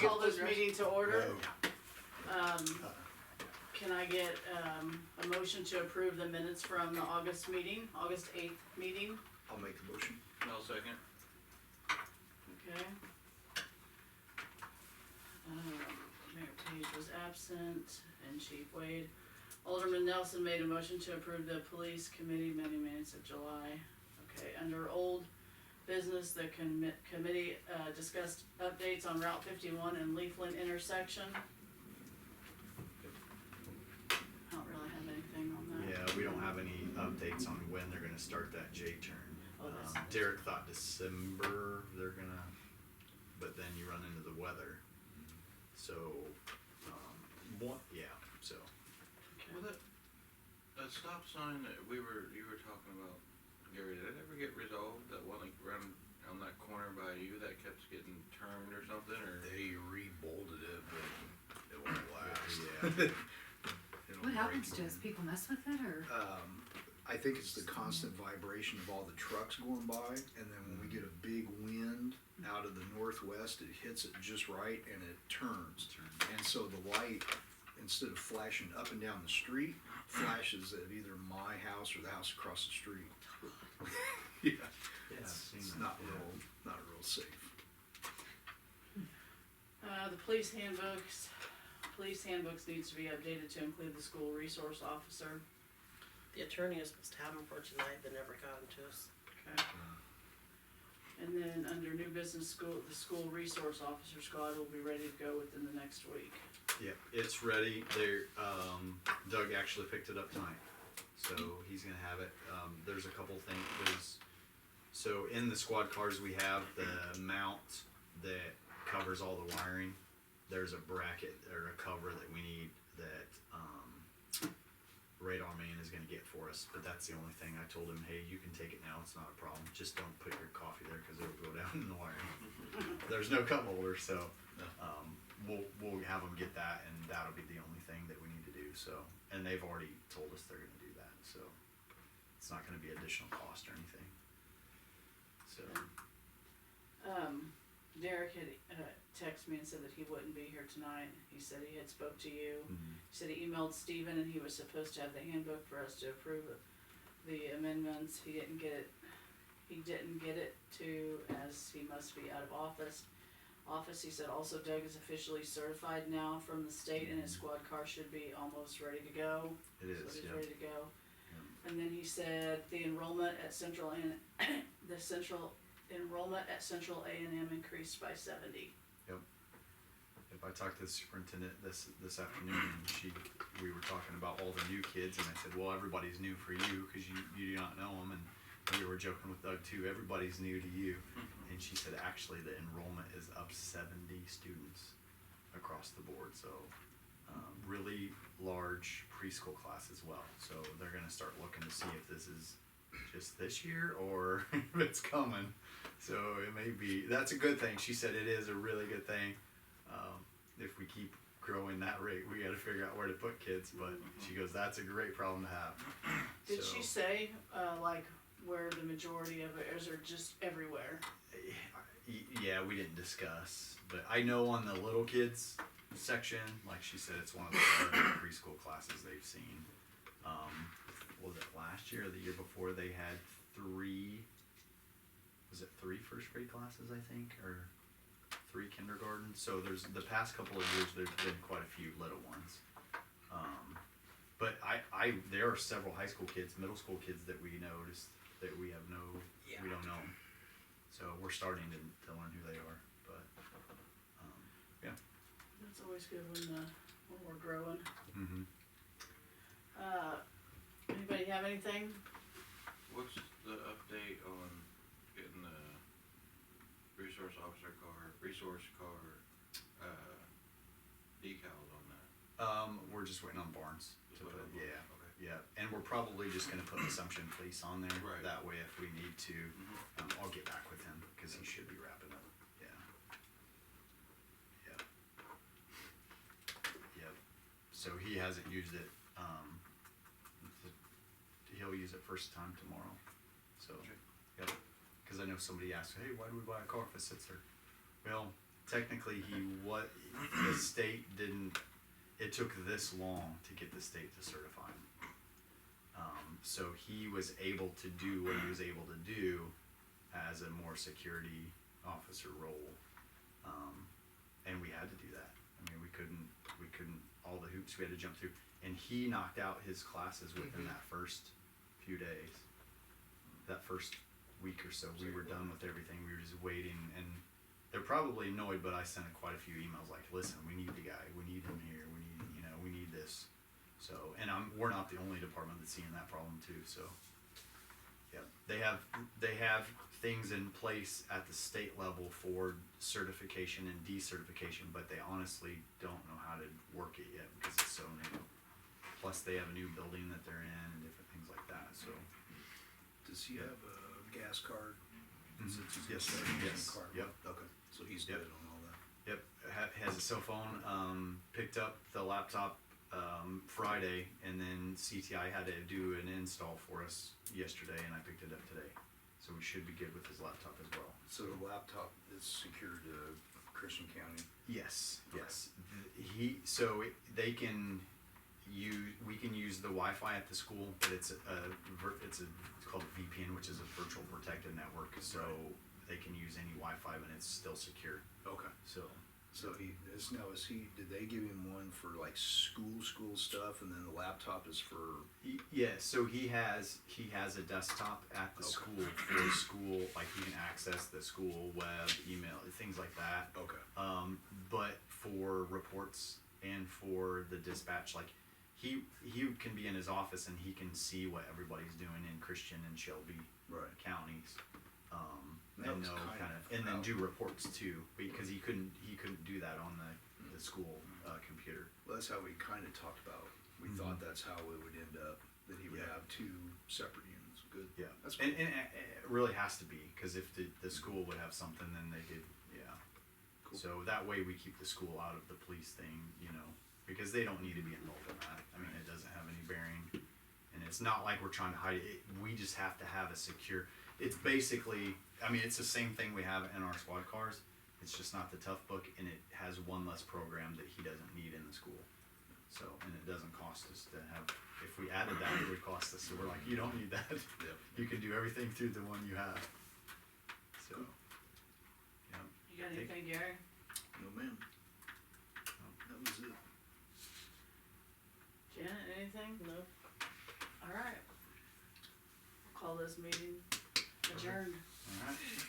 Call this meeting to order. No. Can I get, a motion to approve the minutes from the August 8th meeting? I'll make the motion. I'll second. Okay. Mayor Page was absent, and Chief Wade. Alderman Nelson made a motion to approve the police committee meeting minutes of July. Okay, under old business, the committee, discussed updates on Route 51 and Leafland intersection. I don't really have anything on that. Yeah, we don't have any updates on when they're gonna start that J-turn. Oh, that's- Derek thought December they're gonna, but then you run into the weather. So, so. Okay. Well, that stop sign that you were talking about, Gary, did it ever get resolved? That one like around on that corner by you that kept getting turned or something, or? They re-bolted it, but it won't last. Yeah. It'll What break. happens to us? People mess with it, or? I think it's the constant vibration of all the trucks going by, and then when we get a big wind out of the northwest, it hits it just right and it turns. And so the light, instead of flashing up and down the street, flashes at either my house or the house across the street. Yeah, Yeah, I've it's seen that, not yeah. real safe. The police handbooks needs to be updated to include the school resource officer. The attorney is supposed to have them for tonight, but never got them to us. Okay. And then under new business the school resource officer squad will be ready to go within the next week. Yeah, it's ready. Doug actually picked it up tonight, so he's gonna have it. There's a couple things. So in the squad cars, we have the mount that covers all the wiring. There's a bracket or a cover that we need that Radar Man is gonna get for us, but that's the only thing. I told him, hey, you can take it now, it's not a problem. Just don't put your coffee there, cause it'll go down in the wiring. There's no cup holder, so, we'll have them get that, and that'll be the only thing that we need to do, so. And they've already told us they're gonna do that, so it's not gonna be additional cost or anything. So, Derek had texted me and said that he wouldn't be here tonight. He said he had spoke to you. He said he emailed Steven and he was supposed to have the handbook for us to approve the amendments. He didn't get it to, as he must be out of office. He said also Doug is officially certified now from the state and his squad car should be almost ready to go. it So is, he's yeah. ready to go. And then he said the enrollment at Central Central A&M increased by 70. If I talked to the superintendent this afternoon, and we were talking about all the new kids, and I said, well, everybody's new for you, cause you do not know them, and we were joking with Doug too, everybody's new to you. And she said, actually, the enrollment is up 70 students across the board, so, really large preschool class as well. So they're gonna start looking to see if this is just this year, or if it's coming. So it may be, that's a good thing. She said it is a really good thing. If we keep growing that rate, we gotta figure out where to put kids, but she goes, that's a great problem to have. Did So, she say, like, where the majority of it is, or just everywhere? Yeah, we didn't discuss, but I know on the little kids section, like she said, it's one of the larger preschool classes they've seen. Was it last year or the year before, they had three first grade classes, I think, or 3 kindergarten. So there's, the past couple of years, there's been quite a few little ones. But there are several high school kids, middle school kids that we noticed that we have we don't know. So we're starting to learn who they are, but, yeah. That's always good when we're growing. Mm-hmm. Anybody have anything? What's the update on getting the resource car decals on that? We're just waiting on Barnes to put, Okay. yeah, and we're probably just gonna put Assumption Police on there. Right. That way, if we need to, Mhm. I'll get back with him, cause he should be wrapping up, yeah. Yep. Yep, so he hasn't used it, he'll use it first time tomorrow, so, Okay. yep. Cause I know somebody asked, hey, why do we buy a car if it sits there? Well, technically the state didn't, it took this long to get the state to certify him. So he was able to do what he was able to do as a more security officer role. And we had to do that. I mean, we couldn't, all the hoops we had to jump through. And he knocked out his classes within that first few days. That first week or so, we were done with everything. We were just waiting, and they're probably annoyed, but I sent quite a few emails like, listen, we need the guy, we need him here, we need this. So, and we're not the only department that's seeing that problem too, so. Yeah, they have things in place at the state level for certification and decertification, but they honestly don't know how to work it yet because it's so new. Plus, they have a new building that they're in and different things like that, so. Does he have a gas card? Mhm. Since he's Yes, got a yes, card? yep. Okay, so he's Yep. good on all that. Yep, has a cell phone, picked up the laptop, Friday, and then CTI had to do an install for us yesterday, and I picked it up today. So we should be good with his laptop as well. So the laptop is secured to Christian County? Yes, Okay. yes. They can we can use the Wi-Fi at the school, but it's called a VPN, which is a virtual protected network, so Right. they can use any Wi-Fi and it's still secure, Okay. so. So did they give him one for like school stuff, and then the laptop is for? Yeah, so he has a desktop at the Okay. school for school, like he can access the school web, email, things like that. Okay. But for reports and for the dispatch, like he can be in his office and he can see what everybody's doing in Christian and Shelby Right. counties. That And was know kind kind of of, and then how- do reports too, because he couldn't do that on the school computer. Well, that's how we kind of talked about. We Mhm. thought that's how it would end up, that he would Yeah. have two separate units. Good. Yeah, That's and, cool. and it really has to be, because if the school would have something, then they could, yeah. Cool. So that way we keep the school out of the police thing, because they don't need to be involved in that. I mean, it doesn't have any bearing, and it's not like we're trying to hide it. We just have to have a secure. It's basically, I mean, it's the same thing we have in our squad cars. It's just not the tough book, and it has one less program that he doesn't need in the school. So, and it doesn't cost us to have. If we added that, it would cost us. So we're like, you don't need that. Yep. You can do everything through the one you have. So, yeah. You got anything, Gary? No, ma'am. That was it. Janet, anything? No. Alright. Call this meeting adjourned. All right.